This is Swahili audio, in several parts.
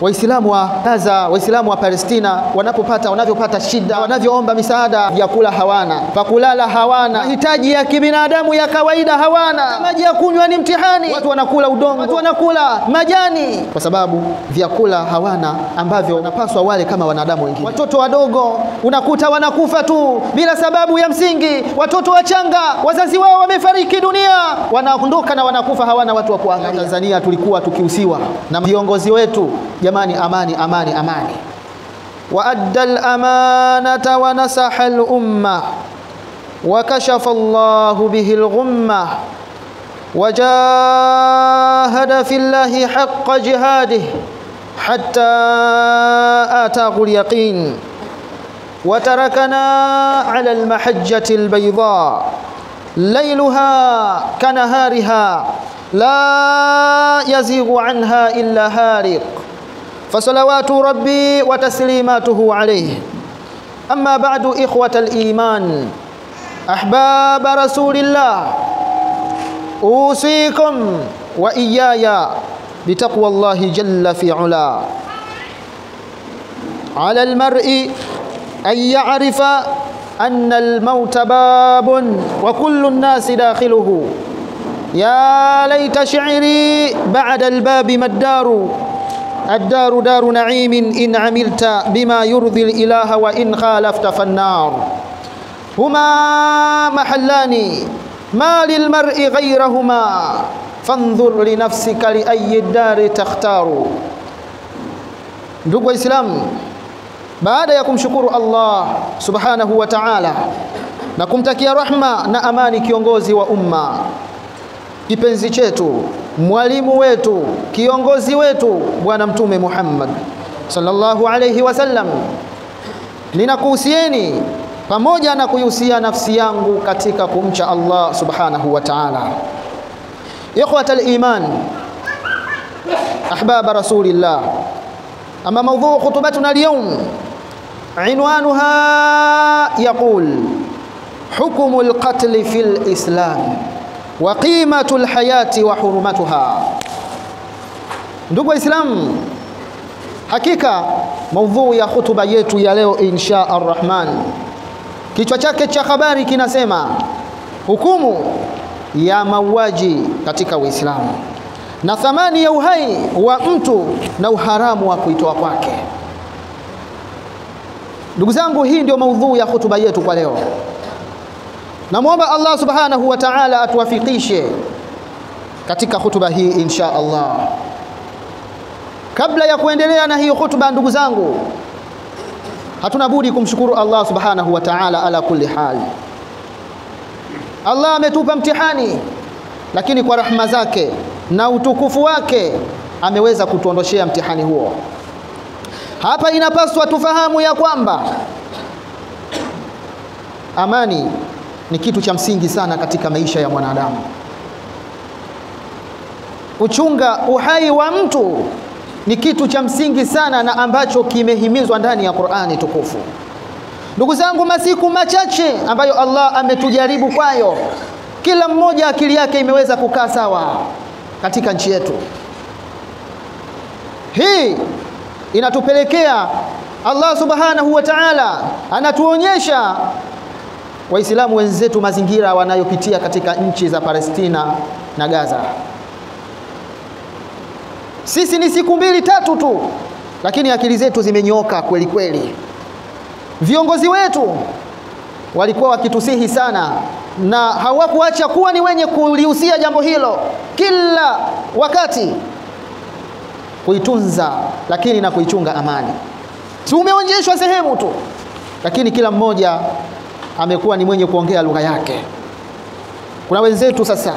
Waislamu wa Gaza, Waislamu wa Palestina wanavyopata shida, wanavyoomba misaada, vyakula hawana, pakulala hawana, mahitaji ya kibinadamu ya kawaida hawana, maji ya kunywa ni mtihani, watu wanakula udongo, watu wanakula majani, kwa sababu vyakula hawana ambavyo wanapaswa wale kama wanadamu wengine. Watoto wadogo unakuta wanakufa tu bila sababu ya msingi, watoto wachanga wazazi wao wamefariki dunia, wanaondoka na wanakufa, hawana watu wa kuangalia. Tanzania tulikuwa tukihusiwa na viongozi wetu, jamani, amani amani amani. Wa addal amanata wa nasaha al umma wa kashafa Allahu bihi al ghumma wa jahada fillahi haqqa jihadihi hatta ataahu al yaqin wa tarakana ala al mahajjati al bayda laylaha kanahariha la yazighu anha illa hariq فصلوات ربي وتسليماته عليه. أما بعد، إخوة الإيمان أحباب رسول الله، أوصيكم وإياي بتقوى الله جل في علا. على المرء أن يعرف أن الموت باب وكل الناس داخله. يا ليت شعري بعد الباب ما الدار، الدار دار نعيم إن عملت بما يرضي الإله وإن خالفت فالنار. هما محلان ما للمرء غيرهما فانظر لنفسك لأي الدار تختار. Ndugu Waislamu, baada ya kumshukuru Allah subhanahu wa ta'ala na kumtakia rahma na amani kiongozi wa umma, kipenzi chetu, mwalimu wetu, kiongozi wetu, Bwana Mtume Muhammad sallallahu alayhi wasallam, ninakuhusieni pamoja na kuihusia nafsi yangu katika kumcha Allah subhanahu wa ta'ala. Ikhwatal iman, ahbab rasulillah, ama mawdhu khutbatuna al-yawm عنوانها يقول حكم القتل في الإسلام وقيمة الحياة وحرمتها. Ndugu Waislamu, hakika maudhui ya hutuba yetu ya leo insha Ar-Rahman, kichwa chake cha habari kinasema hukumu ya mauaji katika Uislamu na thamani ya uhai wa mtu na uharamu wa kuitoa kwake. Ndugu zangu, hii ndio maudhui ya hutuba yetu kwa leo. Namuomba Allah subhanahu wa ta'ala atuwafikishe katika hutuba hii insha Allah. Kabla ya kuendelea na hii hutuba, ndugu zangu, hatuna budi kumshukuru Allah subhanahu wa ta'ala ala kulli hali. Allah ametupa mtihani, lakini kwa rahma zake na utukufu wake ameweza kutuondoshea mtihani huo. Hapa inapaswa tufahamu ya kwamba amani ni kitu cha msingi sana katika maisha ya mwanadamu. Kuchunga uhai wa mtu ni kitu cha msingi sana na ambacho kimehimizwa ndani ya Qur'ani tukufu. Ndugu zangu, masiku machache ambayo Allah ametujaribu kwayo, kila mmoja akili yake imeweza kukaa sawa katika nchi yetu. Hii inatupelekea Allah subhanahu wa ta'ala anatuonyesha Waislamu wenzetu mazingira wanayopitia katika nchi za Palestina na Gaza. Sisi ni siku 2-3 tu, lakini akili zetu zimenyoka kweli kweli. Viongozi wetu walikuwa wakitusihi sana na hawakuacha kuwa ni wenye kulihusia jambo hilo kila wakati, kuitunza lakini na kuichunga amani. Tumeonyeshwa sehemu tu, lakini kila mmoja amekuwa ni mwenye kuongea lugha yake. Kuna wenzetu sasa,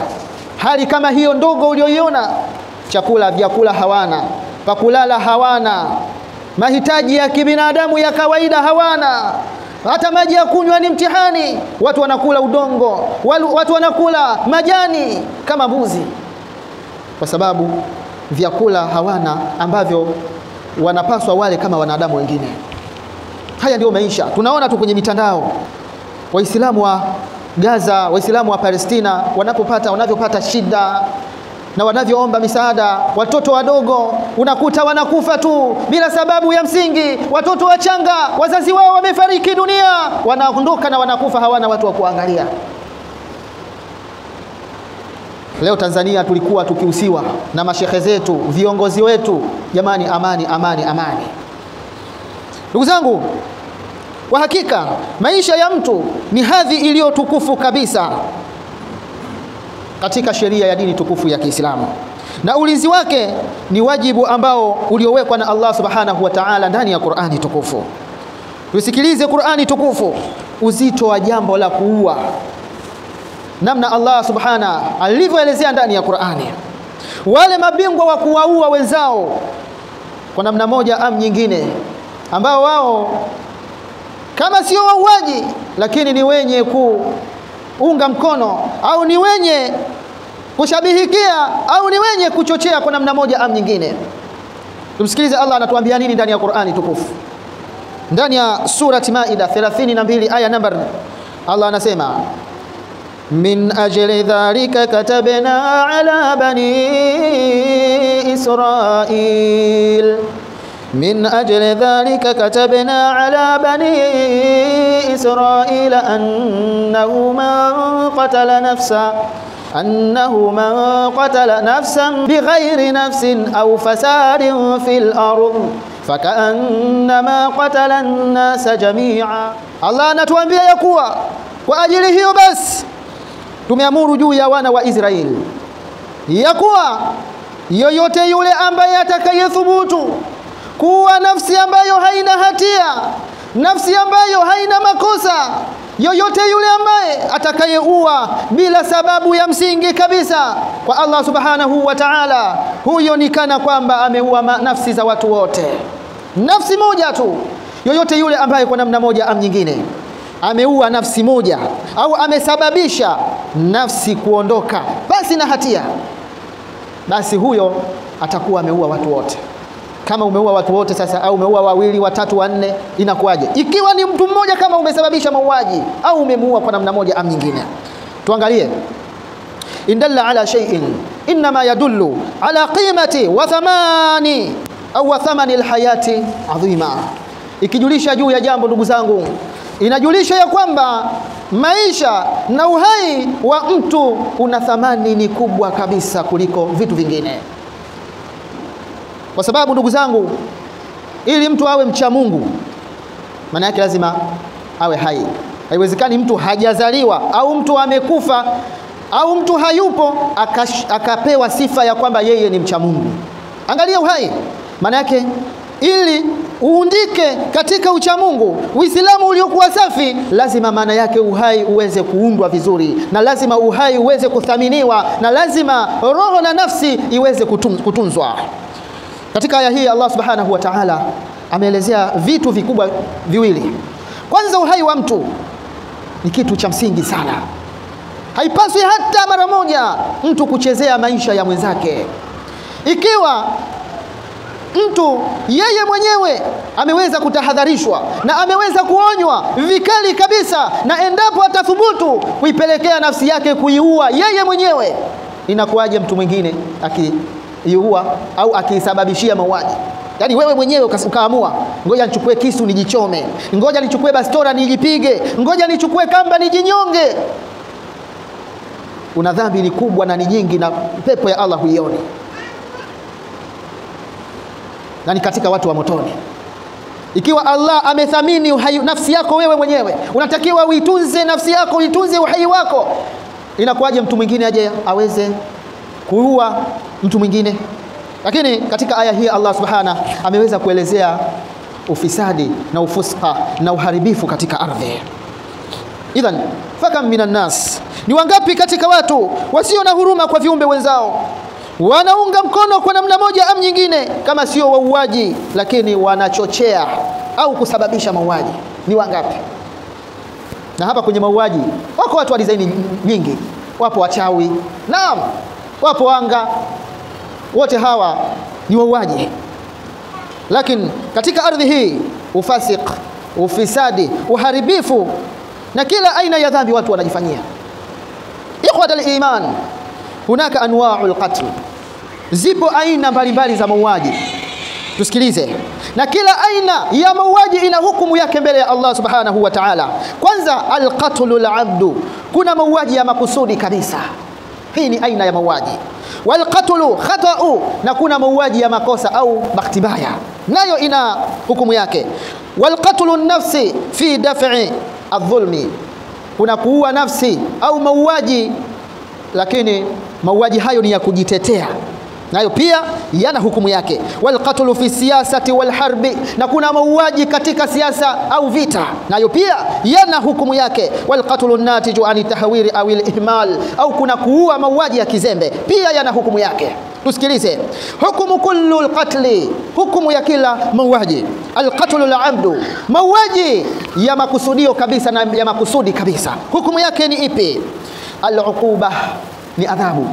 hali kama hiyo ndogo ulioiona, vyakula hawana, pakulala hawana, mahitaji ya kibinadamu ya kawaida hawana, hata maji ya kunywa ni mtihani, watu wanakula udongo, watu wanakula majani kama mbuzi, kwa sababu vyakula hawana ambavyo wanapaswa wale kama wanadamu wengine. Haya ndio maisha tunaona tu kwenye mitandao. Waislamu wa Gaza, Waislamu wa Palestina wanavyopata shida, na wanavyoomba misaada. Watoto wadogo unakuta wanakufa tu bila sababu ya msingi. Watoto wachanga wazazi wao wamefariki dunia, wanaondoka na wanakufa, hawana watu wa kuangalia. Leo Tanzania tulikuwa tukihusiwa na mashehe zetu, viongozi wetu, jamani, amani, amani, amani. Ndugu zangu, kwa hakika maisha ya mtu ni hadhi iliyo tukufu kabisa katika sheria ya dini tukufu ya Kiislamu, na ulinzi wake ni wajibu ambao uliowekwa na Allah subhanahu wa ta'ala ndani ya Qur'ani tukufu. Tusikilize Qur'ani tukufu, uzito wa jambo la kuua, namna Allah subhana alivyoelezea ndani ya Qur'ani. Wale mabingwa wa kuwaua wenzao kwa namna moja am nyingine, ambao wao kama sio wauaji lakini ni wenye kuunga mkono au ni wenye kushabihikia au ni wenye kuchochea kwa namna moja am nyingine. Tumsikilize Allah anatuambia nini ndani ya Qur'ani tukufu. Ndani ya surati Maida 32 aya namba, Allah anasema: min ajli dhalika katabna ala bani Israil, min ajli dhalika katabna ala bani Israil annahu man qatala nafsan bighayri nafsin aw fasadin fil ardh fakannama qatala an-nasa jami'a. Allah anatuambia ya kuwa kwa ajili hiyo basi tumeamuru juu ya wana wa Israeli ya kuwa yoyote yule ambaye atakayethubutu kuwa nafsi ambayo haina hatia, nafsi ambayo haina makosa, yoyote yule ambaye atakayeua bila sababu ya msingi kabisa kwa Allah subhanahu wa ta'ala, huyo ni kana kwamba ameua nafsi za watu wote. Nafsi moja tu, yoyote yule ambaye kwa namna moja am nyingine ameua nafsi moja au amesababisha nafsi kuondoka basi na hatia, basi huyo atakuwa ameua watu wote. Kama umeua watu wote sasa, au umeua wawili, watatu, wanne, inakuwaje? Ikiwa ni mtu mmoja kama umesababisha mauaji au umemuua kwa namna moja am nyingine. Tuangalie, indalla ala shay'in inma yadullu ala qimati wa thamani au wa thamani alhayati adhima. Ikijulisha juu ya jambo, ndugu zangu, inajulisha ya kwamba maisha na uhai wa mtu una thamani ni kubwa kabisa kuliko vitu vingine. Kwa sababu ndugu zangu, ili mtu awe mcha Mungu, maana yake lazima awe hai. Haiwezekani mtu hajazaliwa au mtu amekufa au mtu hayupo akapewa sifa ya kwamba yeye ni mcha Mungu. Angalia uhai. Maana yake ili uundike katika ucha Mungu, Uislamu uliokuwa safi, lazima maana yake uhai uweze kuundwa vizuri, na lazima uhai uweze kuthaminiwa, na lazima roho na nafsi iweze kutunzwa. Katika aya hii Allah subhanahu wa ta'ala ameelezea vitu vikubwa viwili. Kwanza, uhai wa mtu ni kitu cha msingi sana. Haipaswi hata mara moja mtu kuchezea maisha ya mwenzake. Ikiwa mtu yeye mwenyewe ameweza kutahadharishwa na ameweza kuonywa vikali kabisa, na endapo atathubutu kuipelekea nafsi yake kuiua yeye mwenyewe, inakuwaje mtu mwingine akiiua au akisababishia mauaji? Yaani wewe mwenyewe ukaamua, ngoja nichukue kisu nijichome, ngoja nichukue bastora nijipige, ngoja nichukue kamba nijinyonge. Una dhambi ni kubwa na ni nyingi, na pepo ya Allah huioni, na ni katika watu wa motoni. Ikiwa Allah amethamini nafsi yako wewe mwenyewe, unatakiwa uitunze nafsi yako, uitunze uhai wako. Inakuwaje mtu mwingine aje aweze kuua mtu mwingine? Lakini katika aya hii Allah subhana ameweza kuelezea ufisadi na ufuska na uharibifu katika ardhi. Idhan fakam minan nas, ni wangapi katika watu wasio na huruma kwa viumbe wenzao, wanaunga mkono kwa namna moja am nyingine, kama sio wauaji, lakini wanachochea au kusababisha mauaji. Ni wangapi? Na hapa kwenye mauaji wako watu wa design nyingi. Wapo wachawi, naam, wapo wanga, wote hawa ni wauaji. Lakini katika ardhi hii ufasik, ufisadi, uharibifu na kila aina ya dhambi watu wanajifanyia. Ikhwatul iman, hunaka anwa'ul qatl, zipo aina mbalimbali za mauaji. Tusikilize. Na kila aina ya mauaji ina hukumu yake mbele ya Allah subhanahu wa ta'ala. Kwanza al-qatlul abdu, kuna mauaji ya makusudi kabisa. Hii ni aina ya mauaji. Wal qatlu khata'u, na kuna mauaji ya makosa au bahati mbaya, nayo ina hukumu yake. Wal qatlu an-nafsi fi daf'i adh-dhulmi, kuna kuua nafsi au mauaji, lakini mauaji hayo ni ya kujitetea, nayo pia yana hukumu yake. Wal qatlu fi siyasati wal harbi, na kuna mauaji katika siasa au vita, nayo pia yana hukumu yake. Wal qatlu natiju an tahwiri au al-ihmal, au kuna kuua mauaji ya kizembe, pia yana hukumu yake. Tusikilize. Hukumu kullu al-qatli, hukumu ya kila mauaji. Al-qatlu al-amdu, mauaji ya makusudio kabisa na ya makusudi kabisa, hukumu yake ni ipi? Al-uquba, ni adhabu.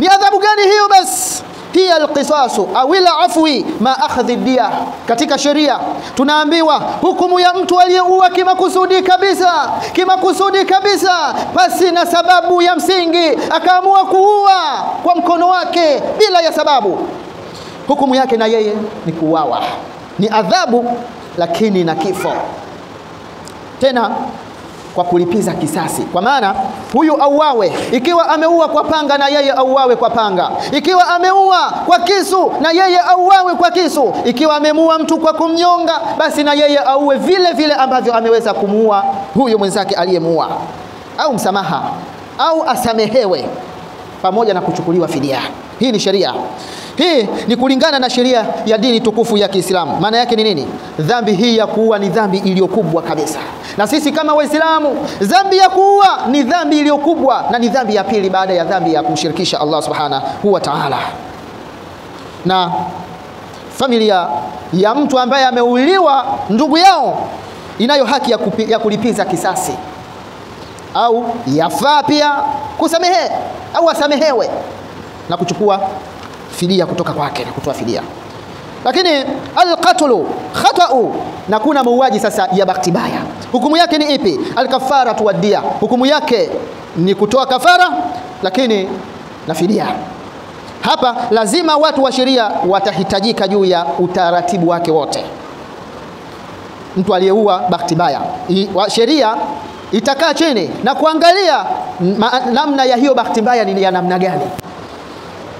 Ni adhabu gani hiyo? Bas hiya alqisasu au al-afwi ma akhdhi dia. Katika sheria tunaambiwa hukumu ya mtu aliyeua kimakusudi kabisa, basi na sababu ya msingi akaamua kuua kwa mkono wake bila ya sababu, hukumu yake na yeye ni kuuawa. Ni adhabu lakini na kifo, tena kwa kulipiza kisasi. Kwa maana huyu auawe, ikiwa ameua kwa panga na yeye auawe kwa panga, ikiwa ameua kwa kisu na yeye auawe kwa kisu, ikiwa amemuua mtu kwa kumnyonga, basi na yeye auwe vile vile ambavyo ameweza kumuua huyo mwenzake aliyemuua, au msamaha au asamehewe pamoja na kuchukuliwa fidia. Hii ni sheria. Hii ni kulingana na sheria ya dini tukufu ya Kiislamu. Maana yake ni nini? Dhambi hii ya kuua ni dhambi iliyokubwa kabisa, na sisi kama Waislamu dhambi ya kuua ni dhambi iliyokubwa, na ni dhambi ya pili baada ya dhambi ya kumshirikisha Allah subhanahu wa ta'ala. Na familia ya mtu ambaye ameuliwa ndugu yao inayo haki ya kulipiza kisasi, au yafaa pia kusamehe au asamehewe na kuchukua fidia kutoka kwake na kutoa fidia. Lakini al-qatlu khata'u, na kuna mauaji sasa ya bahati mbaya, hukumu yake ni ipi? Al-kafaratu wad-dia, hukumu yake ni kutoa kafara lakini na fidia. Hapa lazima watu wa sheria watahitajika juu ya utaratibu wake wote. Mtu aliyeua bahati mbaya, sheria itakaa chini na kuangalia namna ya hiyo bahati mbaya ni ya namna gani.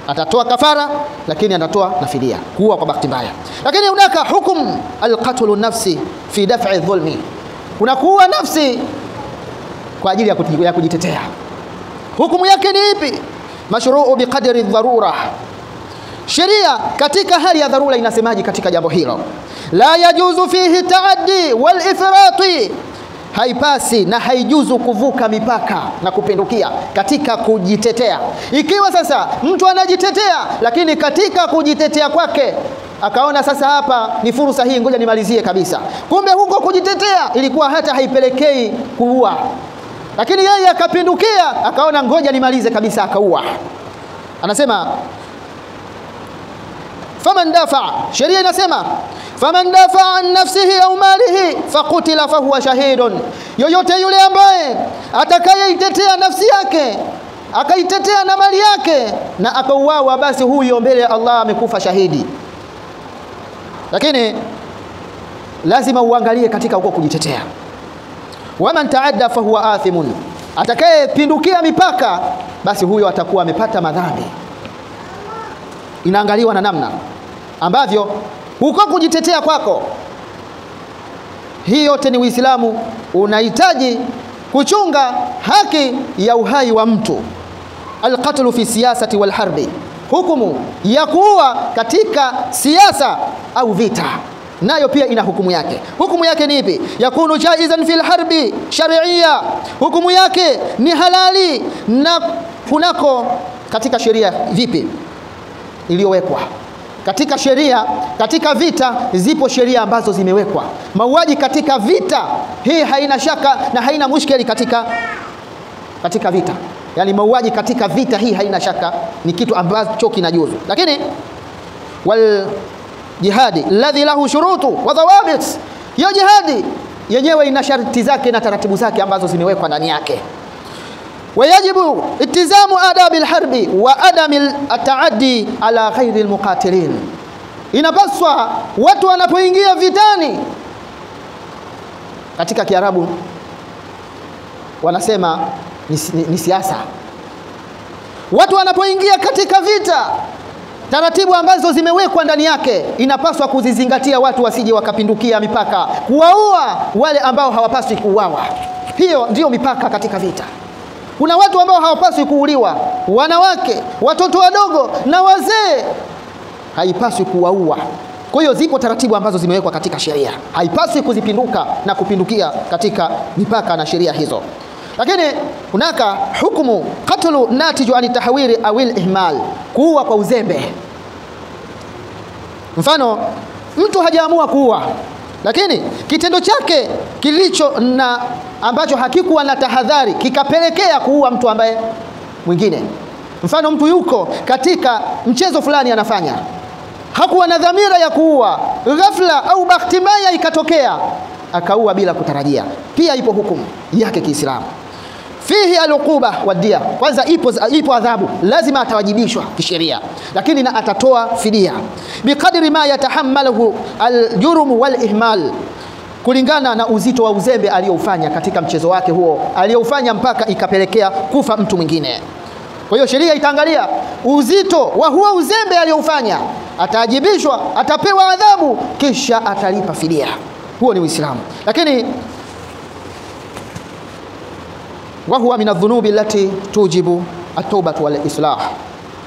Atatoa kafara lakini anatoa na fidia, kuua kwa bahati mbaya. Lakini unaka hukum al-qatlu nafsi fi daf'i dhulmi, kuna kuua nafsi kwa ajili ya kujitetea. Hukumu yake ni ipi? Mashruu biqadri dharura, sheria katika hali ya dharura inasemaje katika jambo hilo? La yajuzu fihi taaddi wal ifrati, haipasi na haijuzu kuvuka mipaka na kupindukia katika kujitetea. Ikiwa sasa mtu anajitetea, lakini katika kujitetea kwake akaona sasa hapa ni fursa hii, ngoja nimalizie kabisa, kumbe huko kujitetea ilikuwa hata haipelekei kuua, lakini yeye akapindukia akaona ngoja nimalize kabisa, akaua. Anasema faman dafa, sheria inasema faman dafa an nafsihi au malihi faqutila fahuwa shahidun, yoyote yule ambaye atakayeitetea nafsi yake akaitetea na mali yake na akauawa, basi huyo mbele ya Allah amekufa shahidi. Lakini lazima uangalie katika huko kujitetea. Waman taadda fahuwa athimun, atakayepindukia mipaka basi huyo atakuwa amepata madhambi. Inaangaliwa na namna ambavyo huko kujitetea kwako. Hii yote ni Uislamu unahitaji kuchunga haki ya uhai wa mtu. Al-qatlu fi siyasati wal harbi, hukumu ya kuua katika siasa au vita, nayo pia ina hukumu yake. Hukumu yake ni ipi? Yakunu jaizan fil harbi shar'iyya, hukumu yake ni halali na kunako katika sheria. Vipi iliyowekwa katika sheria? Katika vita zipo sheria ambazo zimewekwa. Mauaji katika vita hii haina shaka na haina mushkeli katika vita, yani mauaji katika vita hii haina shaka, ni kitu ambacho kinajuzu. Lakini wal jihadi alladhi lahu shurutu wa dhawabit, hiyo jihadi yenyewe ina sharti zake na taratibu zake ambazo zimewekwa ndani yake. wayajibu itizamu adabi alharbi wa adami ataaddi ala ghairi almuqatilin. Inapaswa watu wanapoingia vitani, katika Kiarabu wanasema ni siasa. Watu wanapoingia katika vita, taratibu ambazo zimewekwa ndani yake inapaswa kuzizingatia, watu wasije wakapindukia mipaka, kuwaua wale ambao hawapaswi kuuawa. Hiyo ndio mipaka katika vita. Kuna watu ambao hawapaswi kuuliwa, wanawake, watoto wadogo na wazee haipaswi kuwaua. Kwa hiyo zipo taratibu ambazo zimewekwa katika sheria, haipaswi kuzipinduka na kupindukia katika mipaka na sheria hizo. Lakini hunaka hukumu qatlu natiju an tahwiri au ihmal, kuua kwa uzembe. Mfano, mtu hajaamua kuua, lakini kitendo chake kilicho na ambacho hakikuwa na tahadhari kikapelekea kuua mtu ambaye mwingine. Mfano, mtu yuko katika mchezo fulani anafanya, hakuwa na dhamira ya kuua, ghafla au bahati mbaya ikatokea akaua bila kutarajia. Pia ipo hukumu yake Kiislamu. Fihi al-uquba wa dia. Kwanza ipo adhabu, lazima atawajibishwa kisheria, lakini na atatoa fidia biqadri ma yatahammaluhu al-jurm wal-ihmal, kulingana na uzito wa uzembe aliyoufanya katika mchezo wake huo aliyoufanya mpaka ikapelekea kufa mtu mwingine. Kwa hiyo sheria itaangalia uzito wa huo uzembe aliyoufanya, ataajibishwa, atapewa adhabu, kisha atalipa fidia. Huo ni Uislamu. Lakini wa huwa min adh-dhunubi allati tujibu at-taubah wal-islah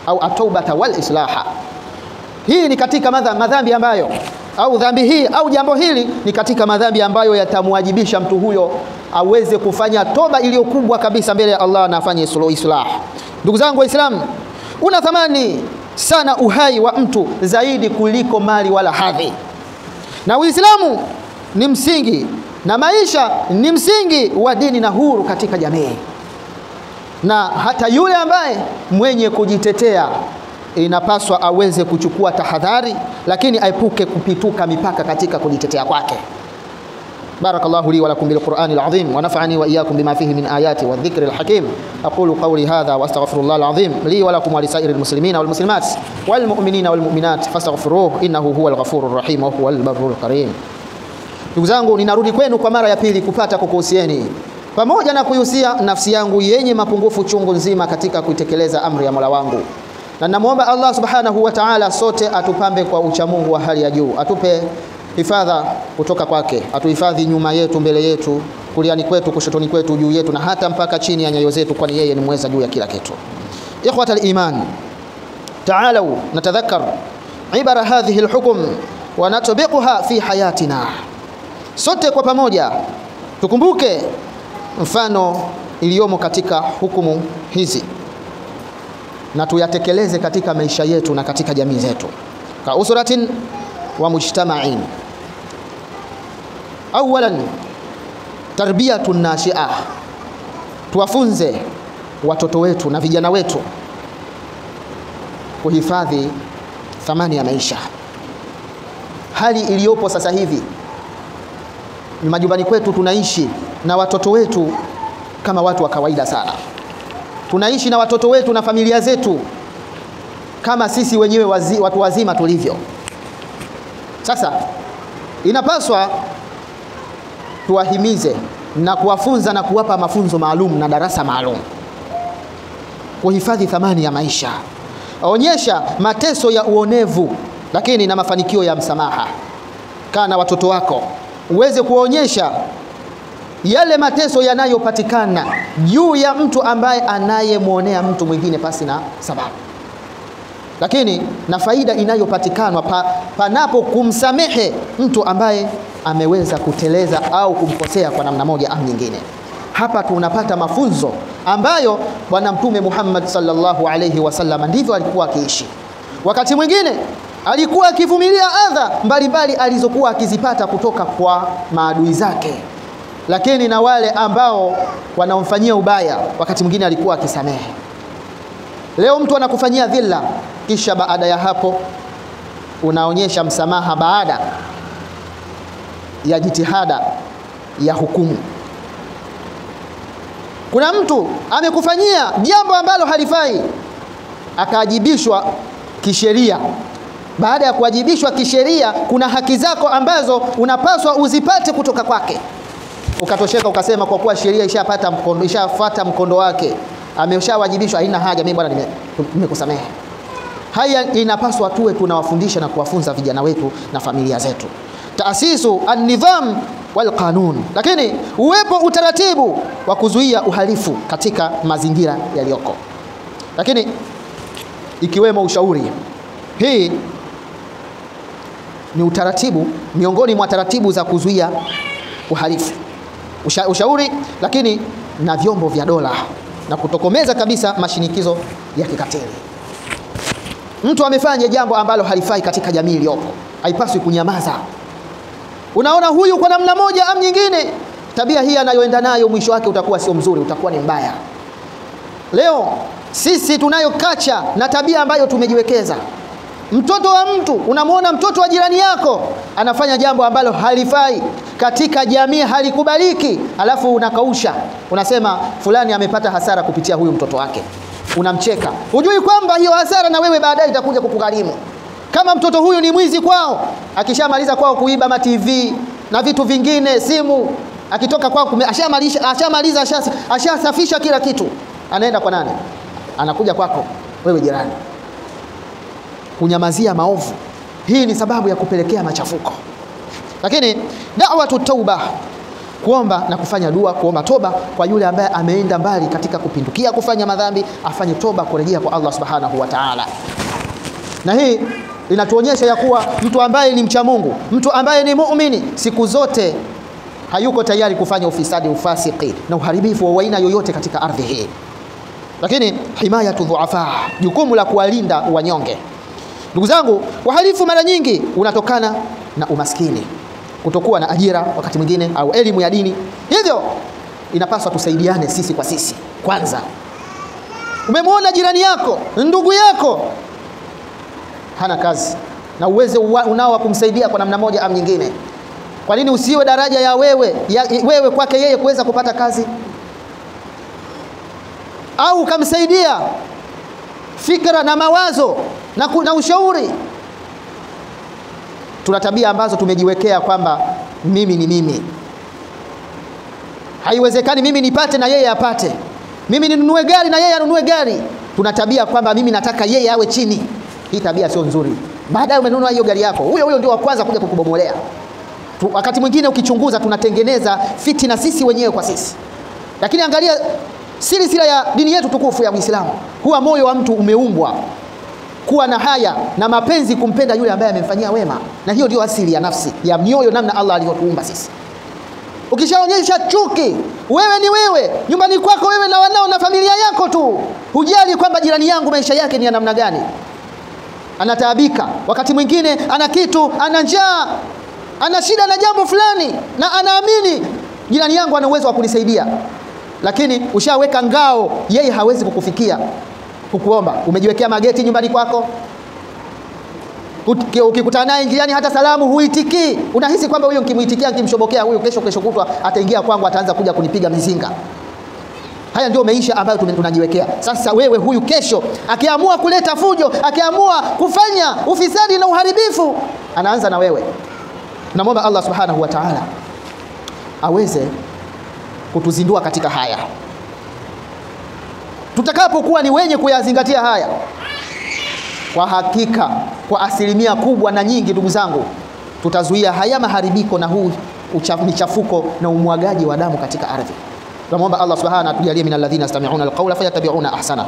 au at-taubah wal-islah. Hii ni katika madhambi ambayo, au dhambi hii au jambo hili ni katika madhambi ambayo yatamwajibisha mtu huyo aweze kufanya toba iliyokubwa kabisa mbele ya Allah na afanye islah. Ndugu zangu Waislamu, una thamani sana uhai wa mtu zaidi kuliko mali wala hadhi. Na Uislamu ni msingi na maisha ni msingi wa dini na huru katika jamii. Na hata yule ambaye mwenye kujitetea inapaswa aweze kuchukua tahadhari, lakini aepuke kupituka mipaka katika kujitetea kwake. Barakallahu li wa lakum bil Qur'anil azim wa nafa'ani wa iyyakum bima fihi min ayati wa dhikril hakim. Aqulu qawli hadha wa astaghfirullahal azim li wa lakum wa lisairil muslimina wal muslimat wal mu'minina wal mu'minat fastaghfiruhu innahu huwal ghafurur rahim wa huwal barrul karim. Ndugu zangu, ninarudi kwenu kwa mara ya pili kupata kukuhusieni, pamoja na kuihusia nafsi yangu yenye mapungufu chungu nzima katika kuitekeleza amri ya Mola wangu. Na namuomba Allah subhanahu wa ta'ala sote atupambe kwa uchamungu wa hali ya juu, atupe hifadha kutoka kwake, atuhifadhi nyuma yetu, mbele yetu, kuliani kwetu, kushotoni kwetu, juu yetu na hata mpaka chini ya nyayo zetu, kwani yeye ni mweza juu ya kila kitu. Ikhwatal iman, ta'alu natadhakkar ibara hadhihi alhukm wa natbiquha fi hayatina. Sote kwa pamoja tukumbuke mfano iliyomo katika hukumu hizi na tuyatekeleze katika maisha yetu na katika jamii zetu. Ka usratin wa mujtama'in. Awalan, tarbiyatun nashi'ah. Tuwafunze watoto wetu na vijana wetu kuhifadhi thamani ya maisha. Hali iliyopo sasa hivi majumbani kwetu, tunaishi na watoto wetu kama watu wa kawaida sana. Tunaishi na watoto wetu na familia zetu kama sisi wenyewe watu wazima tulivyo. Sasa inapaswa tuwahimize na kuwafunza na kuwapa mafunzo maalum na darasa maalum kuhifadhi thamani ya maisha. Onyesha mateso ya uonevu lakini na mafanikio ya msamaha. Kana watoto wako uweze kuonyesha yale mateso yanayopatikana juu ya mtu ambaye anayemuonea mtu mwingine pasi na sababu, lakini na faida inayopatikana panapo kumsamehe mtu ambaye ameweza kuteleza au kumkosea kwa namna moja au nyingine. Hapa tunapata mafunzo ambayo Bwana Mtume Muhammad sallallahu alayhi wasallam ndivyo alikuwa akiishi. Wakati mwingine alikuwa akivumilia adha mbalimbali alizokuwa akizipata kutoka kwa maadui zake, lakini na wale ambao wanaomfanyia ubaya wakati mwingine alikuwa akisamehe. Leo mtu anakufanyia dhilla, kisha baada ya hapo unaonyesha msamaha baada ya jitihada ya hukumu. Kuna mtu amekufanyia jambo ambalo halifai, akaajibishwa kisheria. Baada ya kuajibishwa kisheria, kuna haki zako ambazo unapaswa uzipate kutoka kwake. Ukatosheka ukasema kwa kuwa sheria ishafuata mkondo wake, ameshawajibishwa, haina haja, mimi bwana nimekusamehe. Haya inapaswa tuwe tunawafundisha na kuwafunza vijana wetu na familia zetu. Taasisu an-nidham wal qanun, lakini uwepo utaratibu wa kuzuia uhalifu katika mazingira yaliyoko, lakini ikiwemo ushauri. Hii ni utaratibu miongoni mwa taratibu za kuzuia uhalifu, ushauri, lakini na vyombo vya dola, na kutokomeza kabisa mashinikizo ya kikatili. Mtu amefanya jambo ambalo halifai katika jamii iliyopo, haipaswi kunyamaza. Unaona huyu kwa namna moja au nyingine, tabia hii anayoenda nayo mwisho wake utakuwa sio mzuri, utakuwa ni mbaya. Leo sisi tunayo kacha na tabia ambayo tumejiwekeza. Mtoto wa mtu, unamwona mtoto wa jirani yako anafanya jambo ambalo halifai katika jamii, halikubaliki, alafu unakausha, unasema fulani amepata hasara kupitia huyu mtoto wake. Unamcheka, hujui kwamba hiyo hasara na wewe baadaye itakuja kukugharimu. Kama mtoto huyu ni mwizi kwao, akishamaliza kwao kuiba ma TV na vitu vingine, simu, akitoka kwao ashasafisha kila kitu, anaenda kwa nani? Anakuja kwako wewe jirani, kunyamazia maovu. Hii ni sababu ya kupelekea machafuko. Lakini da'watu tauba, kuomba na kufanya dua, kuomba toba kwa yule ambaye ameenda mbali katika kupindukia kufanya madhambi, afanye toba kurejea kwa Allah subhanahu wa ta'ala. Na hii inatuonyesha ya kuwa mtu ambaye ni mcha Mungu, mtu ambaye ni muumini, siku zote hayuko tayari kufanya ufisadi, ufasiki na uharibifu wa aina yoyote katika ardhi hii. Lakini himayatu dhuafa, jukumu la kuwalinda wanyonge. Ndugu zangu, uhalifu mara nyingi unatokana na umaskini, kutokuwa na ajira wakati mwingine, au elimu ya dini. Hivyo inapaswa tusaidiane sisi kwa sisi. Kwanza, umemwona jirani yako, ndugu yako hana kazi na uwezo unao wa kumsaidia kwa namna moja au nyingine, kwa nini usiwe daraja ya wewe kwake yeye kuweza kupata kazi, au kumsaidia fikra na mawazo na ushauri? Tuna tabia ambazo tumejiwekea kwamba mimi ni mimi. Haiwezekani mimi nipate na yeye apate, mimi ninunue gari na yeye anunue gari. Tuna tabia kwamba mimi nataka yeye awe chini. Hii tabia sio nzuri. Baadaye umenunua hiyo gari yako, huyo ndio wa kwanza kuja kukubomolea. Wakati mwingine ukichunguza, tunatengeneza fitina sisi wenyewe kwa sisi. Lakini angalia siri ya dini yetu tukufu ya Uislamu, huwa moyo wa mtu umeumbwa kuwa na haya na mapenzi kumpenda yule ambaye amemfanyia wema, na hiyo ndio asili ya nafsi ya mioyo, namna Allah alivyotuumba sisi. Ukishaonyesha chuki, wewe ni wewe, nyumbani kwako wewe na wanao na familia yako tu, hujali kwamba jirani yangu maisha yake ni ya namna gani, anataabika, wakati mwingine ana kitu, ana njaa, ana shida na jambo fulani, na anaamini jirani yangu ana uwezo wa kunisaidia, lakini ushaweka ngao, yeye hawezi kukufikia kukuomba. Umejiwekea mageti nyumbani kwako, ukikutana naye njiani hata salamu huitiki. Unahisi kwamba huyo nikimuitikia, nikimshobokea huyo, kesho kutwa ataingia kwangu, ataanza kuja kunipiga mizinga. Haya ndio maisha ambayo tunajiwekea. Sasa wewe huyu kesho akiamua kuleta fujo, akiamua kufanya ufisadi na uharibifu, anaanza na wewe. Tunamwomba Allah subhanahu wa ta'ala aweze kutuzindua katika haya. Tutakapokuwa ni wenye kuyazingatia haya, kwa hakika kwa asilimia kubwa na nyingi, ndugu zangu, tutazuia haya maharibiko na huu michafuko na umwagaji wa damu katika ardhi. Tunamwomba Allah subhanahu atujalie minalladhina yastami'una alqawla fayattabi'una ahsana.